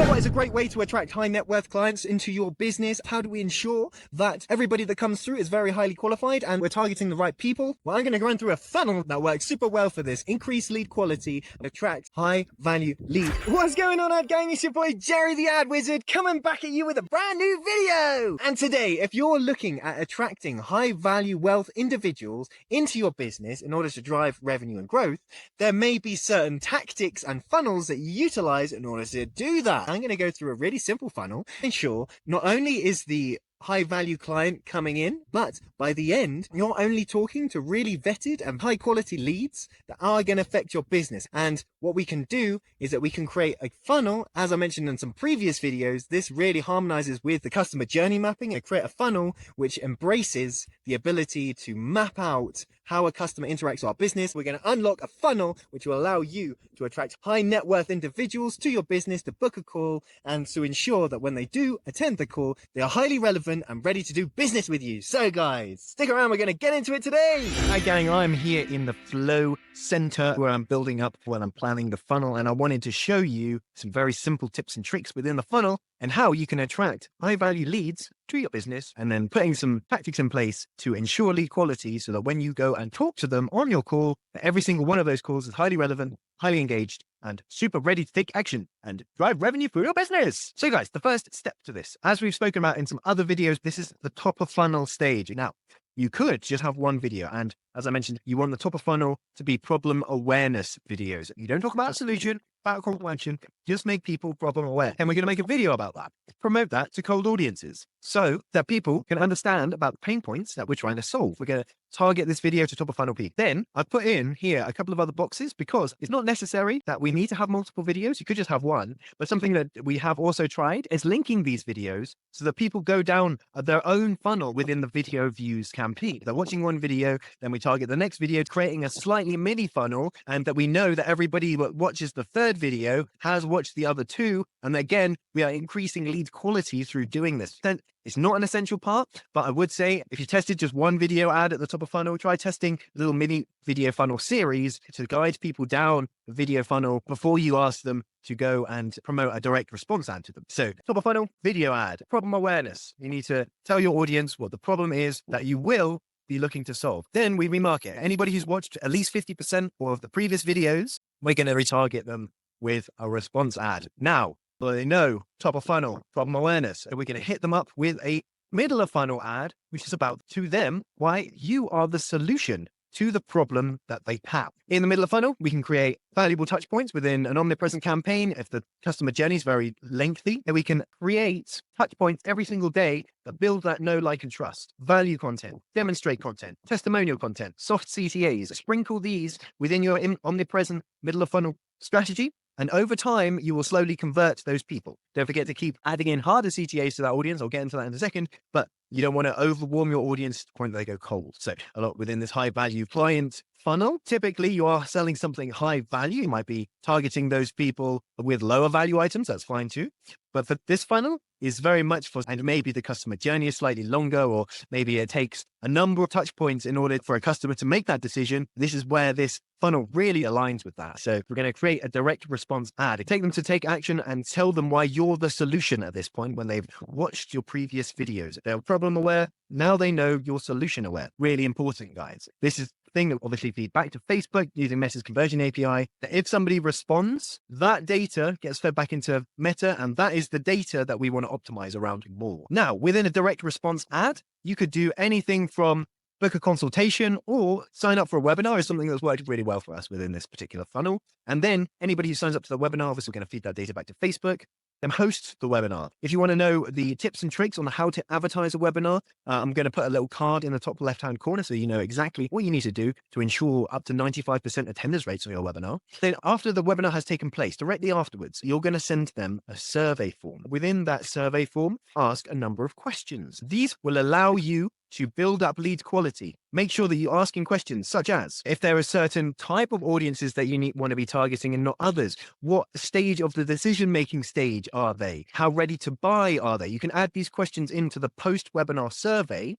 what is a great way to attract high net worth clients into your business? How do we ensure that everybody that comes through is very highly qualified and we're targeting the right people? Well, I'm going to run through a funnel that works super well for this. Increase lead quality and attract high value lead. What's going on, ad gang? It's your boy Jerry the Ad Wizard coming back at you with a brand new video. And today, if you're looking at attracting high value wealth individuals into your business in order to drive revenue and growth, there may be certain tactics and funnels that you utilize in order to do that. I'm going to go through a really simple funnel to ensure not only is the high value client coming in, but by the end, you're only talking to really vetted and high quality leads that are going to affect your business. And what we can do is that we can create a funnel. As I mentioned in some previous videos, this really harmonizes with the customer journey mapping and create a funnel which embraces the ability to map out how a customer interacts with our business. We're going to unlock a funnel which will allow you to attract high net worth individuals to your business to book a call and to ensure that when they do attend the call, they are highly relevant and ready to do business with you. So guys, stick around, we're going to get into it today. Hi gang, I'm here in the flow center where I'm building up while I'm planning the funnel, and I wanted to show you some very simple tips and tricks within the funnel and how you can attract high value leads to your business, and then putting some tactics in place to ensure lead quality so that when you go and talk to them on your call, every single one of those calls is highly relevant, highly engaged, and super ready to take action and drive revenue for your business. So guys, the first step to this, as we've spoken about in some other videos, this is the top of funnel stage. Now, you could just have one video. And as I mentioned, you want the top of funnel to be problem awareness videos. You don't talk about a solution, about a call to action, just make people problem aware. And we're going to make a video about that. Promote that to cold audiences so that people can understand about the pain points that we're trying to solve. We're going to target this video to top of funnel people. Then I put in here a couple of other boxes because it's not necessary that we need to have multiple videos. You could just have one, but something that we have also tried is linking these videos so that people go down their own funnel within the video views campaign. They're watching one video, then we target the next video, creating a slightly mini funnel, and that we know that everybody that watches the third video has watched the other two. And again, we are increasing lead quality through doing this. Then it's not an essential part, but I would say if you tested just one video ad at the top of funnel, try testing a little mini video funnel series to guide people down the video funnel before you ask them to go and promote a direct response ad to them. So top of funnel, video ad, problem awareness. You need to tell your audience what the problem is that you will be looking to solve. Then we remarket. Anybody who's watched at least 50% of the previous videos, we're going to retarget them with a response ad. Now, so they know top of funnel, problem awareness, and we're going to hit them up with a middle of funnel ad, which is about to them why you are the solution to the problem that they have. In the middle of funnel, we can create valuable touch points within an omnipresent campaign. If the customer journey is very lengthy, then we can create touch points every single day that build that know, like, and trust. Value content, demonstrate content, testimonial content, soft CTAs. Sprinkle these within your omnipresent middle of funnel strategy. And over time, you will slowly convert those people. Don't forget to keep adding in harder CTAs to that audience. I'll get into that in a second, but you don't want to overwarm your audience to the point that they go cold. So a lot within this high value client funnel, typically you are selling something high value. You might be targeting those people with lower value items. That's fine too. But for this funnel is very much for, and maybe the customer journey is slightly longer, or maybe it takes a number of touch points in order for a customer to make that decision. This is where this funnel really aligns with that. So we're going to create a direct response ad, take them to take action and tell them why you're the solution at this point when they've watched your previous videos. They're problem aware. Now they know you're solution aware. Really important, guys. This is thing that obviously feed back to Facebook using Meta's conversion API, that if somebody responds, that data gets fed back into Meta, and that is the data that we want to optimize around more. Now, within a direct response ad, you could do anything from book a consultation or sign up for a webinar is something that's worked really well for us within this particular funnel. And then anybody who signs up to the webinar, obviously we're going to feed that data back to Facebook, then host the webinar. If you want to know the tips and tricks on how to advertise a webinar, I'm going to put a little card in the top left-hand corner so you know exactly what you need to do to ensure up to 95% attendance rates on your webinar. Then after the webinar has taken place, directly afterwards, you're going to send them a survey form. Within that survey form, ask a number of questions. These will allow you to build up lead quality. Make sure that you're asking questions such as, if there are certain type of audiences that you want to be targeting and not others, what stage of the decision-making stage are they? How ready to buy are they? You can add these questions into the post-webinar survey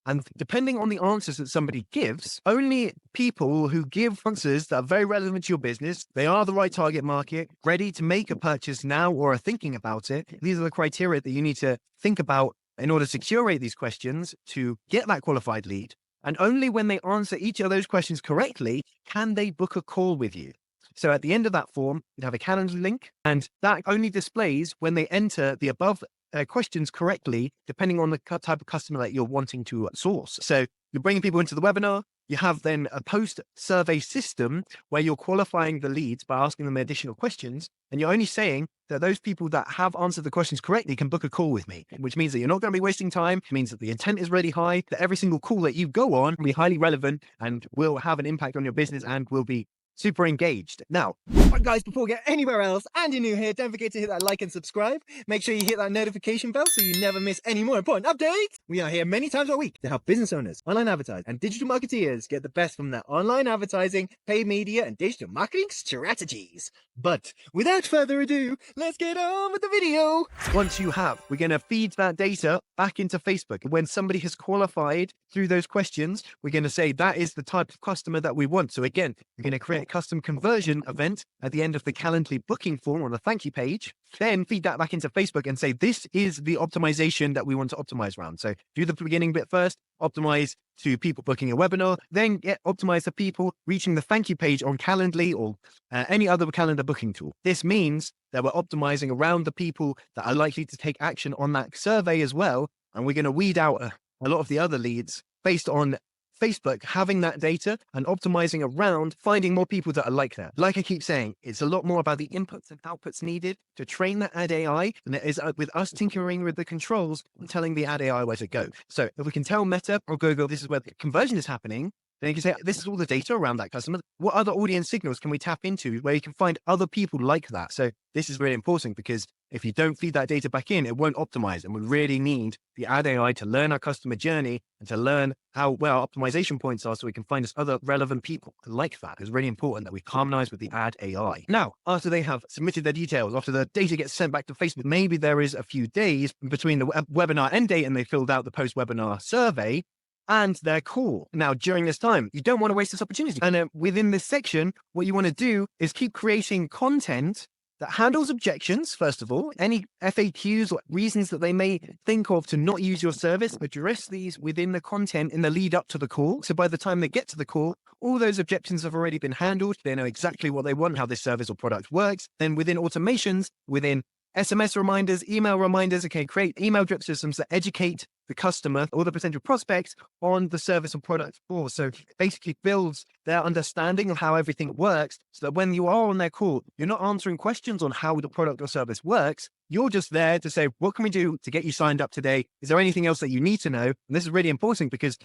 And depending on the answers that somebody gives, only people who give answers that are very relevant to your business, they are the right target market, ready to make a purchase now or are thinking about it. These are the criteria that you need to think about in order to curate these questions to get that qualified lead. And only when they answer each of those questions correctly can they book a call with you. So at the end of that form, you'd have a calendar link, and that only displays when they enter the above questions correctly, depending on the type of customer that you're wanting to source. So you're bringing people into the webinar. You have then a post-survey system where you're qualifying the leads by asking them additional questions. And you're only saying that those people that have answered the questions correctly can book a call with me, which means that you're not going to be wasting time. It means that the intent is really high, that every single call that you go on will be highly relevant and will have an impact on your business and will be super engaged. Now, but guys, before we get anywhere else and you're new here, don't forget to hit that like and subscribe. Make sure you hit that notification bell so you never miss any more important updates. We are here many times a week to help business owners, online advertisers, and digital marketeers get the best from their online advertising, paid media, and digital marketing strategies. But without further ado, let's get on with the video. once you have, we're going to feed that data back into Facebook. When somebody has qualified through those questions, we're going to say that is the type of customer that we want. So again, we're going to create a custom conversion event at the end of the Calendly booking form on the thank you page, then feed that back into Facebook and say, this is the optimization that we want to optimize around. So do the beginning bit first, optimize to people booking a webinar, then optimize to people reaching the thank you page on Calendly or any other calendar booking tool. This means that we're optimizing around the people that are likely to take action on that survey as well. And we're going to weed out a lot of the other leads based on Facebook having that data and optimizing around finding more people that are like that. Like I keep saying, it's a lot more about the inputs and outputs needed to train that ad AI than it is with us tinkering with the controls and telling the ad AI where to go. So if we can tell Meta or Google this is where the conversion is happening, then you can say, this is all the data around that customer. What other audience signals can we tap into where you can find other people like that? So this is really important because if you don't feed that data back in, it won't optimize. And we really need the ad AI to learn our customer journey and to learn where our optimization points are so we can find us other relevant people like that. It's really important that we harmonize with the ad AI. Now, after they have submitted their details, after the data gets sent back to Facebook, maybe there is a few days between the webinar end date and they filled out the post-webinar survey and their call. Now, during this time, you don't want to waste this opportunity. And within this section, what you want to do is keep creating content that handles objections, first of all, any FAQs or reasons that they may think of to not use your service, address these within the content in the lead up to the call. So by the time they get to the call, all those objections have already been handled. They know exactly what they want, how this service or product works. Then within automations, within SMS reminders, email reminders, okay, create email drip systems that educate the customer or the potential prospects on the service or product for. So it basically builds their understanding of how everything works so that when you are on their call, you're not answering questions on how the product or service works. You're just there to say, what can we do to get you signed up today? Is there anything else that you need to know? And this is really important because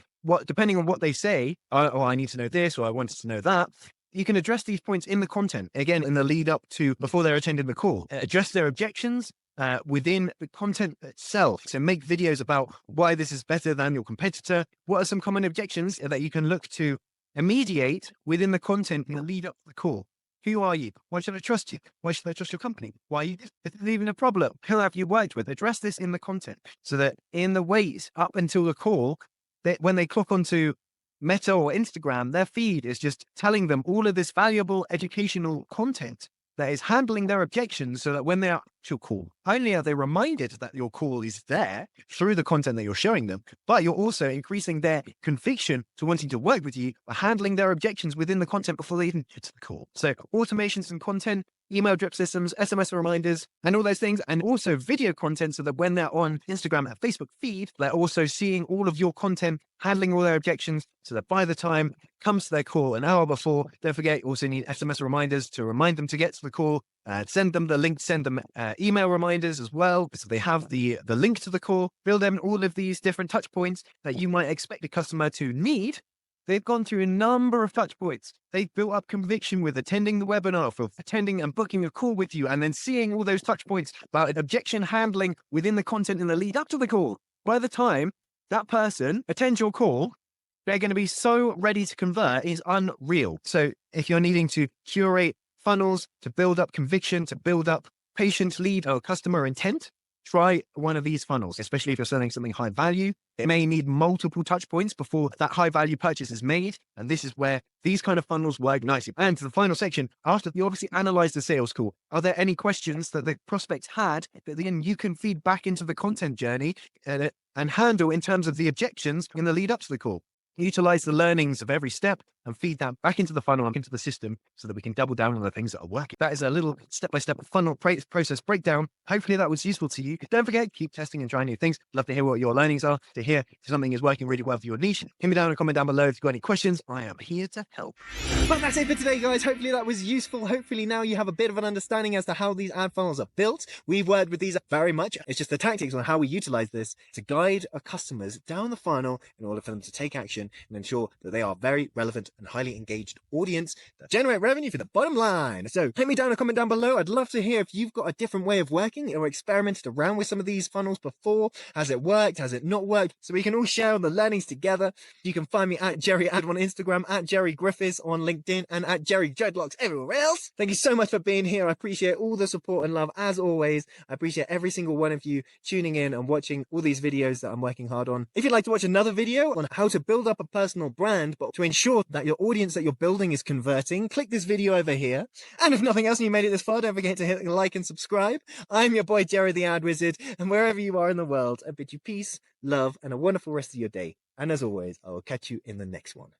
depending on what they say, oh, I need to know this, or I wanted to know that, you can address these points in the content, again, in the lead up to before they're attending the call. Address their objections within the content itself. So make videos about why this is better than your competitor. What are some common objections that you can look to mediate within the content in the lead up to the call? Who are you? Why should I trust you? Why should I trust your company? Why are you this? Is it even a problem? Who have you worked with? Address this in the content so that in the wait up until the call, that when they clock onto Meta or Instagram, their feed is just telling them all of this valuable educational content that is handling their objections so that when they are actual call, only are they reminded that your call is there through the content that you're showing them, but you're also increasing their conviction to wanting to work with you by handling their objections within the content before they even get to the call. So automations and content, email drip systems, SMS reminders, and all those things, and also video content so that when they're on Instagram and Facebook feed, they're also seeing all of your content, handling all their objections, so that by the time it comes to their call an hour before, don't forget, you also need SMS reminders to remind them to get to the call, send them the link, send them email reminders as well, so they have the link to the call, build them all of these different touch points that you might expect a customer to need. They've gone through a number of touch points. They've built up conviction with attending the webinar, for attending and booking a call with you, and then seeing all those touch points about objection handling within the content in the lead up to the call. By the time that person attends your call, they're going to be so ready to convert, is unreal. So if you're needing to curate funnels to build up conviction, to build up patient lead or customer intent, try one of these funnels, especially if you're selling something high value. It may need multiple touch points before that high value purchase is made. And this is where these kind of funnels work nicely. And to the final section, after you obviously analyze the sales call, are there any questions that the prospects had that then you can feed back into the content journey and handle in terms of the objections in the lead up to the call? Utilize the learnings of every step and feed that back into the funnel and into the system so that we can double down on the things that are working. That is a little step-by-step funnel process breakdown. Hopefully that was useful to you. Don't forget, keep testing and trying new things. Love to hear what your learnings are, to hear if something is working really well for your niche. Hit me down in a comment down below if you've got any questions. I am here to help. But that's it for today, guys. Hopefully that was useful. Hopefully now you have a bit of an understanding as to how these ad funnels are built. We've worked with these very much. It's just the tactics on how we utilize this to guide our customers down the funnel in order for them to take action and ensure that they are very relevant and highly engaged audience that generate revenue for the bottom line. So hit me down in a comment down below. I'd love to hear if you've got a different way of working or experimented around with some of these funnels before. Has it worked? Has it not worked? So we can all share the learnings together. You can find me at Jerry Ad on Instagram, at Jerry Griffiths on LinkedIn, and at Jerry Dreadlocks everywhere else. Thank you so much for being here. I appreciate all the support and love as always. I appreciate every single one of you tuning in and watching all these videos that I'm working hard on. If you'd like to watch another video on how to build up a personal brand, but to ensure that your audience that you're building is converting, click this video over here. And if nothing else and you made it this far, don't forget to hit like and subscribe. I'm your boy Jerry the Ad Wizard, and wherever you are in the world, I bid you peace, love, and a wonderful rest of your day. And as always, I will catch you in the next one.